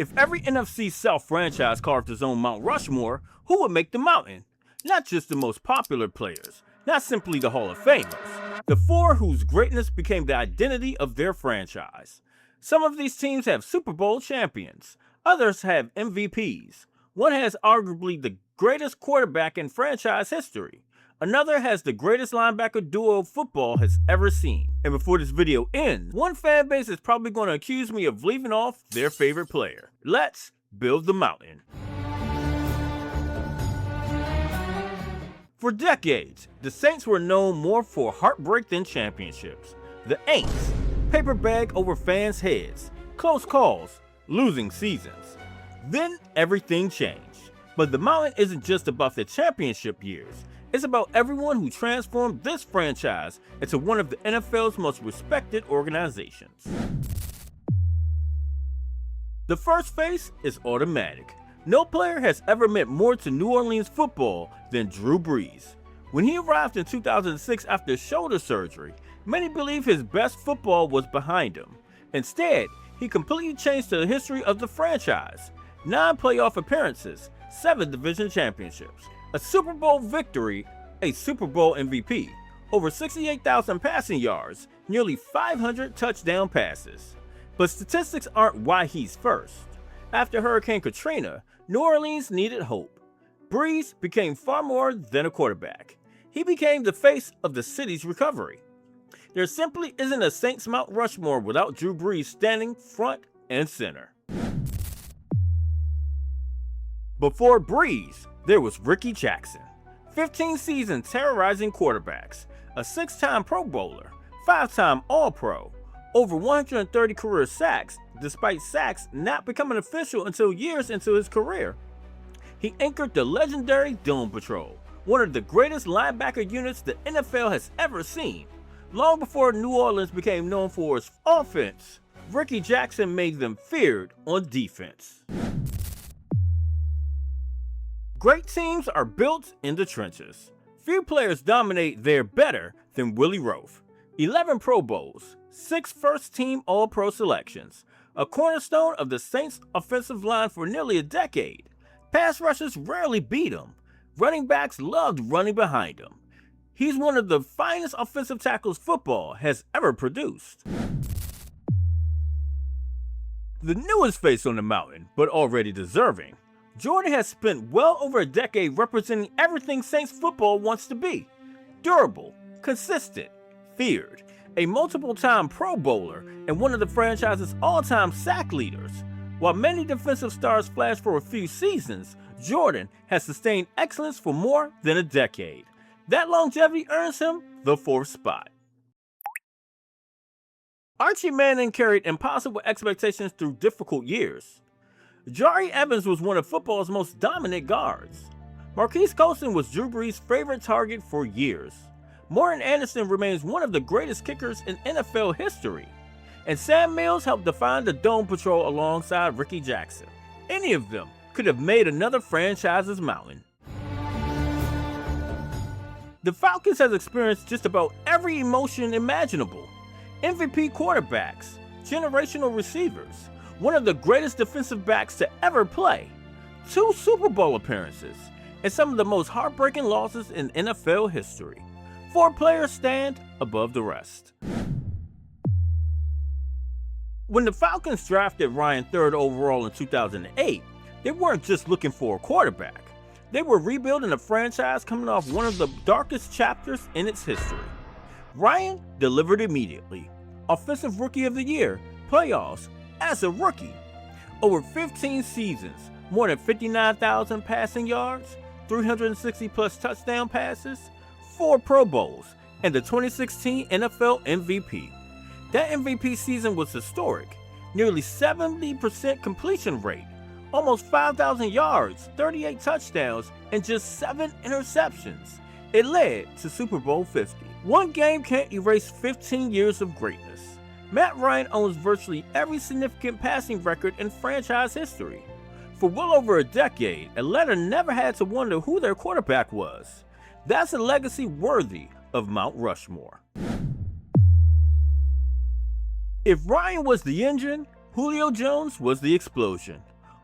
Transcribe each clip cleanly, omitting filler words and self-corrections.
If every NFC South franchise carved its own Mount Rushmore, who would make the mountain? Not just the most popular players, not simply the Hall of Famers, the four whose greatness became the identity of their franchise. Some of these teams have Super Bowl champions, others have MVPs. One has arguably the greatest quarterback in franchise history. Another has the greatest linebacker duo football has ever seen. And before this video ends, one fan base is probably going to accuse me of leaving off their favorite player. Let's build the mountain. For decades, the Saints were known more for heartbreak than championships. The Aints, paper bag over fans' heads, close calls, losing seasons. Then everything changed. But the mountain isn't just about the championship years. It's about everyone who transformed this franchise into one of the NFL's most respected organizations. The first face is automatic. No player has ever meant more to New Orleans football than Drew Brees. When he arrived in 2006 after shoulder surgery, many believe his best football was behind him. Instead, he completely changed the history of the franchise. 9 playoff appearances, 7 division championships, a Super Bowl victory, a Super Bowl MVP, over 68,000 passing yards, nearly 500 touchdown passes. But statistics aren't why he's first. After Hurricane Katrina, New Orleans needed hope. Brees became far more than a quarterback. He became the face of the city's recovery. There simply isn't a Saints Mount Rushmore without Drew Brees standing front and center. Before Brees, there was Rickey Jackson. 15 seasons terrorizing quarterbacks, a 6-time Pro Bowler, 5-time All-Pro, over 130 career sacks, despite sacks not becoming official until years into his career. He anchored the legendary Dome Patrol, one of the greatest linebacker units the NFL has ever seen. Long before New Orleans became known for its offense, Rickey Jackson made them feared on defense. Great teams are built in the trenches. Few players dominate there better than Willie Roaf. 11 Pro Bowls, 6 first-team All-Pro selections, a cornerstone of the Saints' offensive line for nearly a decade. Pass rushers rarely beat him. Running backs loved running behind him. He's one of the finest offensive tackles football has ever produced. The newest face on the mountain, but already deserving, Jordan has spent well over a decade representing everything Saints football wants to be. Durable, consistent, feared, a multiple-time Pro Bowler, and one of the franchise's all-time sack leaders. While many defensive stars flashed for a few seasons, Jordan has sustained excellence for more than a decade. That longevity earns him the 4th spot. Archie Manning carried impossible expectations through difficult years. Jari Evans was one of football's most dominant guards. Marquise Colston was Drew Brees' favorite target for years. Morton Anderson remains one of the greatest kickers in NFL history. And Sam Mills helped define the Dome Patrol alongside Rickey Jackson. Any of them could have made another franchise's mountain. The Falcons has experienced just about every emotion imaginable. MVP quarterbacks, generational receivers, one of the greatest defensive backs to ever play, 2 Super Bowl appearances, and some of the most heartbreaking losses in NFL history. 4 players stand above the rest. When the Falcons drafted Ryan 3rd overall in 2008, they weren't just looking for a quarterback. They were rebuilding a franchise coming off one of the darkest chapters in its history. Ryan delivered immediately. Offensive Rookie of the Year, playoffs, as a rookie. Over 15 seasons, more than 59,000 passing yards, 360 plus touchdown passes, 4 Pro Bowls, and the 2016 NFL MVP. That MVP season was historic. Nearly 70% completion rate, almost 5,000 yards, 38 touchdowns, and just 7 interceptions. It led to Super Bowl 50. One game can't erase 15 years of greatness. Matt Ryan owns virtually every significant passing record in franchise history. For well over a decade, Atlanta never had to wonder who their quarterback was. That's a legacy worthy of Mount Rushmore. If Ryan was the engine, Julio Jones was the explosion.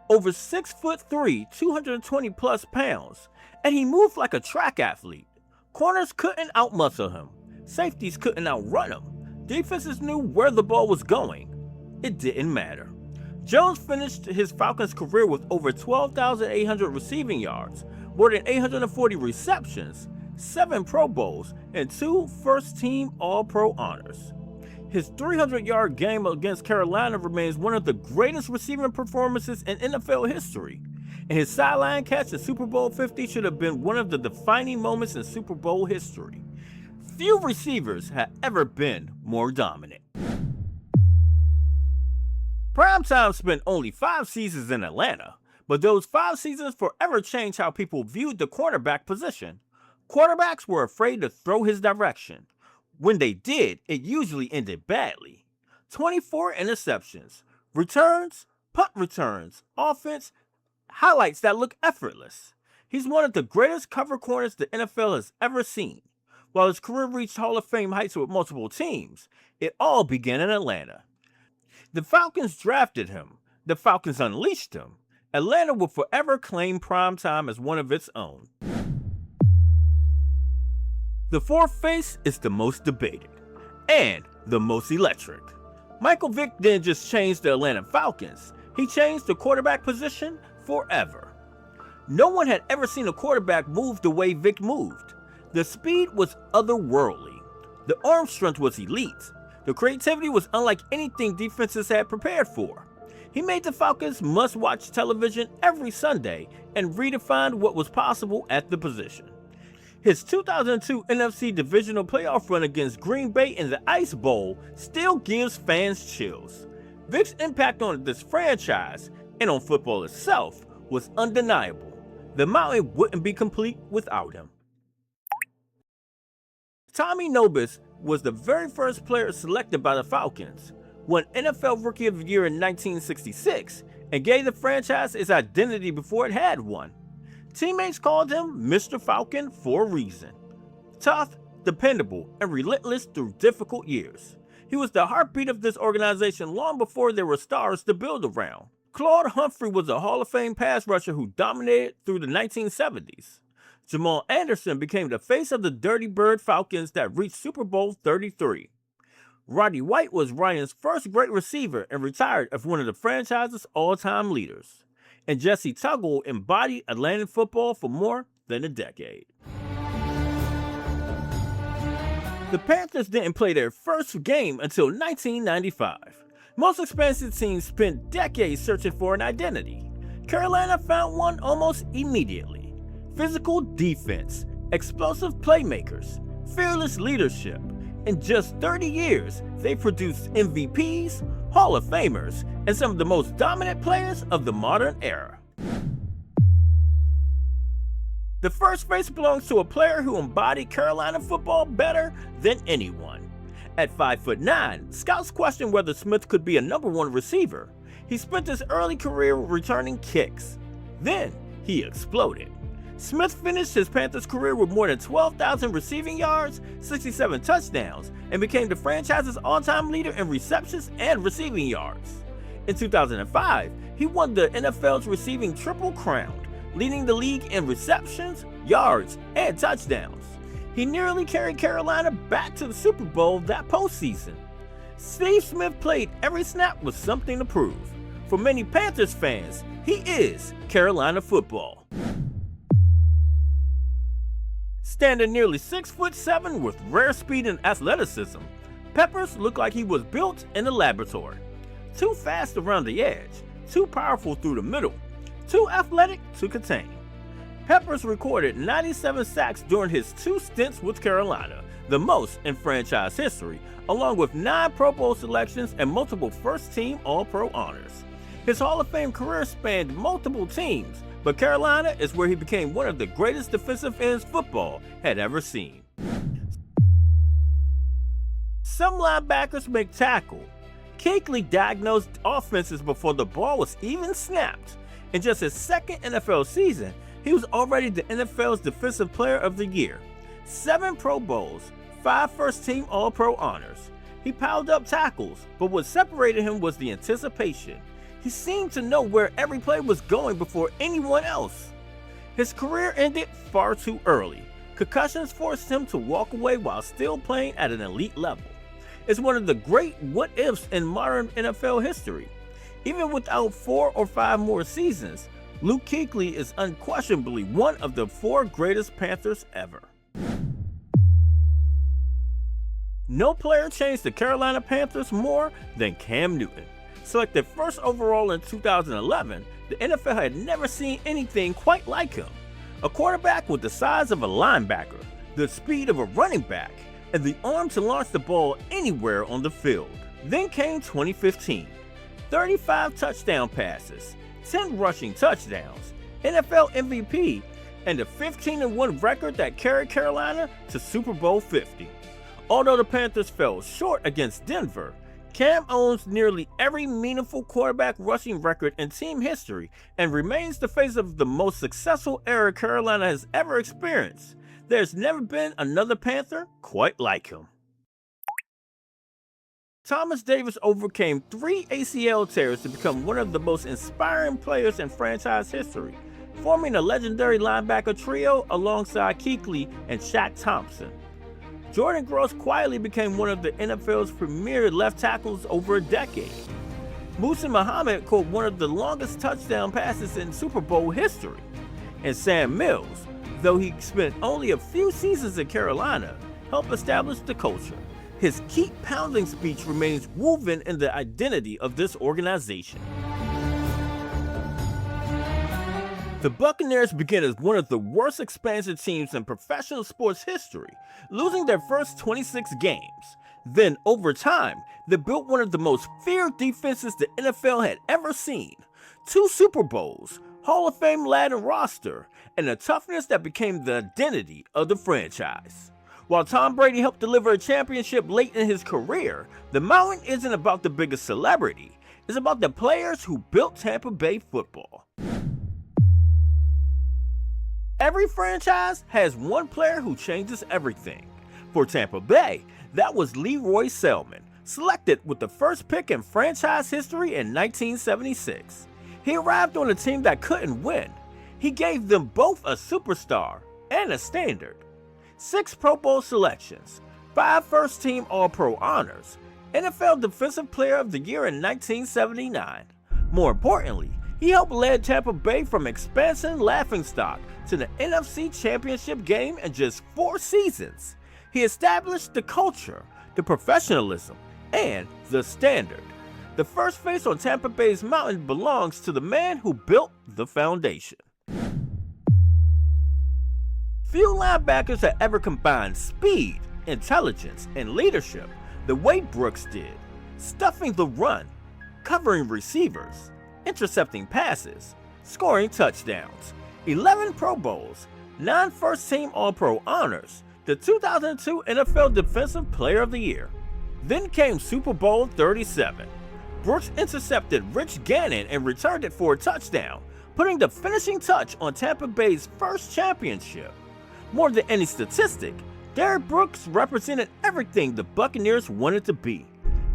Over 6'3", 220 plus pounds, and he moved like a track athlete. Corners couldn't outmuscle him. Safeties couldn't outrun him. Defenses knew where the ball was going. It didn't matter. Jones finished his Falcons career with over 12,800 receiving yards, more than 840 receptions, 7 Pro Bowls, and 2 first-team All-Pro honors. His 300-yard game against Carolina remains one of the greatest receiving performances in NFL history, and his sideline catch at Super Bowl 50 should have been one of the defining moments in Super Bowl history. Few receivers have ever been more dominant. Primetime spent only 5 seasons in Atlanta, but those 5 seasons forever changed how people viewed the quarterback position. Quarterbacks were afraid to throw his direction. When they did, it usually ended badly. 24 interceptions, returns, punt returns, offense, highlights that look effortless. He's one of the greatest cover corners the NFL has ever seen. While his career reached Hall of Fame heights with multiple teams, it all began in Atlanta. The Falcons drafted him. The Falcons unleashed him. Atlanta will forever claim primetime as one of its own. The fourth face is the most debated and the most electric. Michael Vick didn't just change the Atlanta Falcons, he changed the quarterback position forever. No one had ever seen a quarterback move the way Vick moved. The speed was otherworldly. The arm strength was elite. The creativity was unlike anything defenses had prepared for. He made the Falcons must-watch television every Sunday and redefined what was possible at the position. His 2002 NFC Divisional Playoff run against Green Bay in the Ice Bowl still gives fans chills. Vick's impact on this franchise and on football itself was undeniable. The mountain wouldn't be complete without him. Tommy Nobis was the very first player selected by the Falcons, won NFL Rookie of the Year in 1966, and gave the franchise its identity before it had one. Teammates called him Mr. Falcon for a reason. Tough, dependable, and relentless through difficult years. He was the heartbeat of this organization long before there were stars to build around. Claude Humphrey was a Hall of Fame pass rusher who dominated through the 1970s. Jamal Anderson became the face of the Dirty Bird Falcons that reached Super Bowl 33. Roddy White was Ryan's first great receiver and retired as one of the franchise's all-time leaders. And Jesse Tuggle embodied Atlantic football for more than a decade. The Panthers didn't play their first game until 1995. Most expansive teams spent decades searching for an identity. Carolina found one almost immediately. Physical defense, explosive playmakers, fearless leadership. In just 30 years, they produced MVPs, Hall of Famers, and some of the most dominant players of the modern era. The first face belongs to a player who embodied Carolina football better than anyone. At 5'9", scouts questioned whether Smith could be a #1 receiver. He spent his early career returning kicks. Then he exploded. Smith finished his Panthers career with more than 12,000 receiving yards, 67 touchdowns, and became the franchise's all-time leader in receptions and receiving yards. In 2005, he won the NFL's receiving triple crown, leading the league in receptions, yards, and touchdowns. He nearly carried Carolina back to the Super Bowl that postseason. Steve Smith played every snap with something to prove. For many Panthers fans, he is Carolina football. Standing nearly 6'7" with rare speed and athleticism, Peppers looked like he was built in a laboratory. Too fast around the edge, too powerful through the middle, too athletic to contain. Peppers recorded 97 sacks during his 2 stints with Carolina, the most in franchise history, along with 9 Pro Bowl selections and multiple first-team All-Pro honors. His Hall of Fame career spanned multiple teams, but Carolina is where he became one of the greatest defensive ends football had ever seen. Some linebackers make tackle. Kuechly diagnosed offenses before the ball was even snapped. In just his second NFL season, he was already the NFL's Defensive Player of the Year. 7 Pro Bowls, 5 first-team All-Pro honors. He piled up tackles, but what separated him was the anticipation. He seemed to know where every play was going before anyone else. His career ended far too early. Concussions forced him to walk away while still playing at an elite level. It's one of the great what-ifs in modern NFL history. Even without 4 or 5 more seasons, Luke Kuechly is unquestionably one of the 4 greatest Panthers ever. No player changed the Carolina Panthers more than Cam Newton. Selected first overall in 2011, the NFL had never seen anything quite like him. A quarterback with the size of a linebacker, the speed of a running back, and the arm to launch the ball anywhere on the field. Then came 2015. 35 touchdown passes, 10 rushing touchdowns, NFL MVP, and a 15-1 record that carried Carolina to Super Bowl 50. Although the Panthers fell short against Denver, Cam owns nearly every meaningful quarterback rushing record in team history and remains the face of the most successful era Carolina has ever experienced. There's never been another Panther quite like him. Thomas Davis overcame 3 ACL tears to become one of the most inspiring players in franchise history, forming a legendary linebacker trio alongside Kuechly and Shaq Thompson. Jordan Gross quietly became one of the NFL's premier left tackles over a decade. Musa Muhammad caught one of the longest touchdown passes in Super Bowl history. And Sam Mills, though he spent only a few seasons in Carolina, helped establish the culture. His keep pounding speech remains woven in the identity of this organization. The Buccaneers began as one of the worst expansion teams in professional sports history, losing their first 26 games. Then, over time, they built one of the most feared defenses the NFL had ever seen. 2 Super Bowls, Hall of Fame-laden roster, and a toughness that became the identity of the franchise. While Tom Brady helped deliver a championship late in his career, the mountain isn't about the biggest celebrity. It's about the players who built Tampa Bay football. Every franchise has one player who changes everything. For Tampa Bay, that was Leroy Selman, selected with the first pick in franchise history in 1976. He arrived on a team that couldn't win. He gave them both a superstar and a standard. 6 Pro Bowl selections, 5 first-team All-Pro honors, NFL Defensive Player of the Year in 1979. More importantly, he helped lead Tampa Bay from expansion laughingstock to the NFC Championship game in just 4 seasons. He established the culture, the professionalism, and the standard. The first face on Tampa Bay's mountain belongs to the man who built the foundation. Few linebackers have ever combined speed, intelligence, and leadership the way Brooks did, stuffing the run, covering receivers, intercepting passes, scoring touchdowns, 11 Pro Bowls, 9 first-team All-Pro honors, the 2002 NFL Defensive Player of the Year. Then came Super Bowl 37. Brooks intercepted Rich Gannon and returned it for a touchdown, putting the finishing touch on Tampa Bay's first championship. More than any statistic, Derrick Brooks represented everything the Buccaneers wanted to be.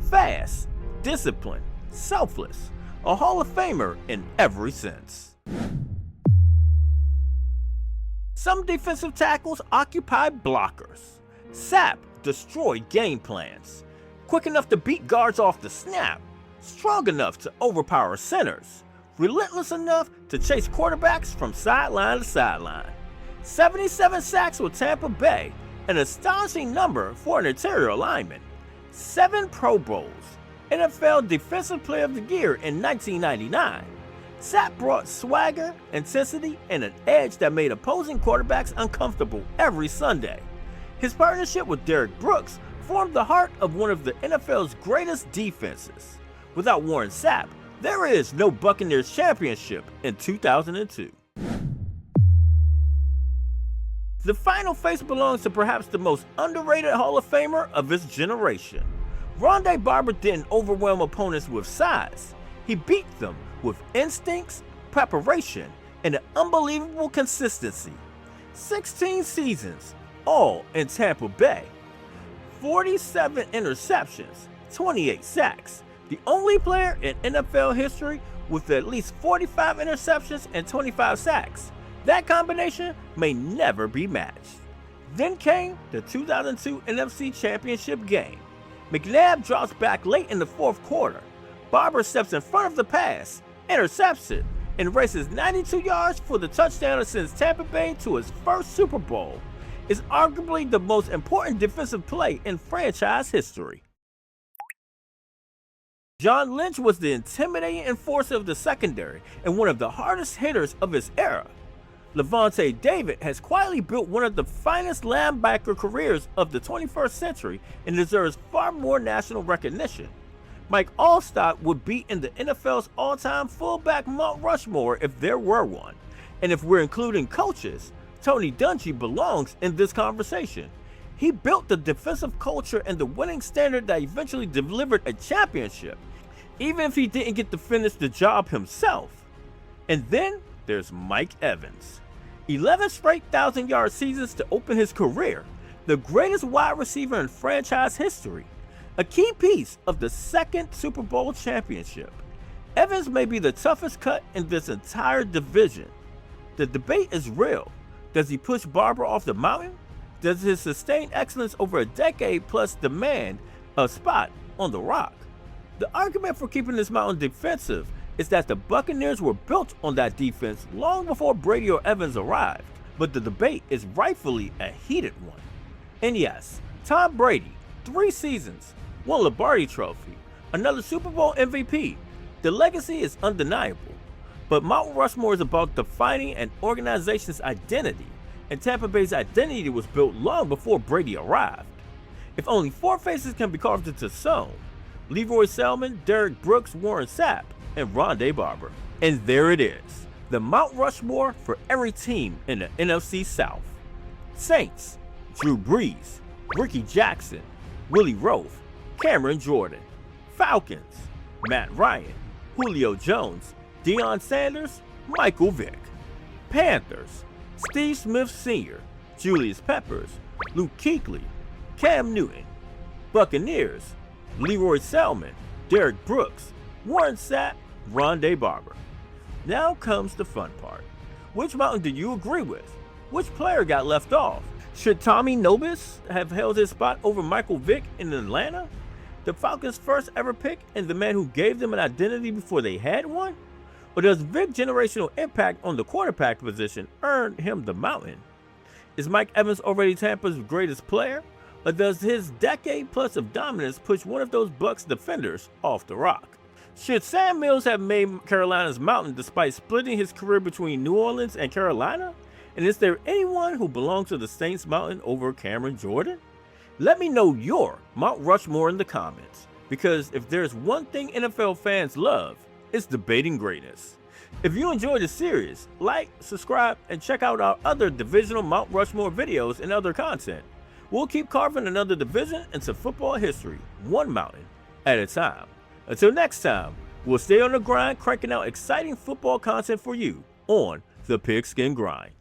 Fast, disciplined, selfless, a Hall of Famer in every sense. Some defensive tackles occupy blockers. Sapp destroyed game plans. Quick enough to beat guards off the snap. Strong enough to overpower centers. Relentless enough to chase quarterbacks from sideline to sideline. 77 sacks with Tampa Bay, an astonishing number for an interior lineman. 7 Pro Bowls, NFL Defensive Player of the Year in 1999. Sapp brought swagger, intensity, and an edge that made opposing quarterbacks uncomfortable every Sunday. His partnership with Derrick Brooks formed the heart of one of the NFL's greatest defenses. Without Warren Sapp, there is no Buccaneers championship in 2002. The final face belongs to perhaps the most underrated Hall of Famer of his generation. Rondé Barber didn't overwhelm opponents with size. He beat them with instincts, preparation, and an unbelievable consistency. 16 seasons, all in Tampa Bay. 47 interceptions, 28 sacks. The only player in NFL history with at least 45 interceptions and 25 sacks. That combination may never be matched. Then came the 2002 NFC Championship game. McNabb drops back late in the fourth quarter. Barber steps in front of the pass, intercepts it, and races 92 yards for the touchdown that sends Tampa Bay to its first Super Bowl. It's arguably the most important defensive play in franchise history. John Lynch was the intimidating enforcer of the secondary and one of the hardest hitters of his era. Levante David has quietly built one of the finest linebacker careers of the 21st century and deserves far more national recognition. Mike Allstott would be in the NFL's all-time fullback Mount Rushmore if there were one. And if we're including coaches, Tony Dungy belongs in this conversation. He built the defensive culture and the winning standard that eventually delivered a championship, even if he didn't get to finish the job himself. And then there's Mike Evans. 11 straight 1,000-yard seasons to open his career, the greatest wide receiver in franchise history, a key piece of the second Super Bowl championship. Evans may be the toughest cut in this entire division. The debate is real. Does he push Barber off the mountain? Does his sustained excellence over a decade plus demand a spot on the rock? The argument for keeping this mountain defensive is that the Buccaneers were built on that defense long before Brady or Evans arrived, but the debate is rightfully a heated one. And yes, Tom Brady, 3 seasons, 1 Lombardi Trophy, another Super Bowl MVP. The legacy is undeniable, but Mount Rushmore is about defining an organization's identity, and Tampa Bay's identity was built long before Brady arrived. If only 4 faces can be carved into stone: Leroy Selman, Derek Brooks, Warren Sapp, and Rondé Barber. And there it is, the Mount Rushmore for every team in the NFC South. Saints, Drew Brees, Rickey Jackson, Willie Roaf, Cameron Jordan. Falcons, Matt Ryan, Julio Jones, Deion Sanders, Michael Vick. Panthers, Steve Smith Sr., Julius Peppers, Luke Kuechly, Cam Newton. Buccaneers, Leroy Selman, Derek Brooks, Warren Sapp, Rondé Barber. Now comes the fun part. Which mountain do you agree with? Which player got left off? Should Tommy Nobis have held his spot over Michael Vick in Atlanta, the Falcons' first ever pick and the man who gave them an identity before they had one? Or does Vick's generational impact on the quarterback position earn him the mountain? Is Mike Evans already Tampa's greatest player? Or does his decade plus of dominance push one of those Bucs defenders off the rock? Should Sam Mills have made Carolina's mountain despite splitting his career between New Orleans and Carolina? And is there anyone who belongs to the Saints mountain over Cameron Jordan? Let me know your Mount Rushmore in the comments, because if there's one thing NFL fans love, it's debating greatness. If you enjoyed the series, like, subscribe, and check out our other divisional Mount Rushmore videos and other content. We'll keep carving another division into football history, one mountain at a time. Until next time, we'll stay on the grind, cranking out exciting football content for you on the Pigskin Grind.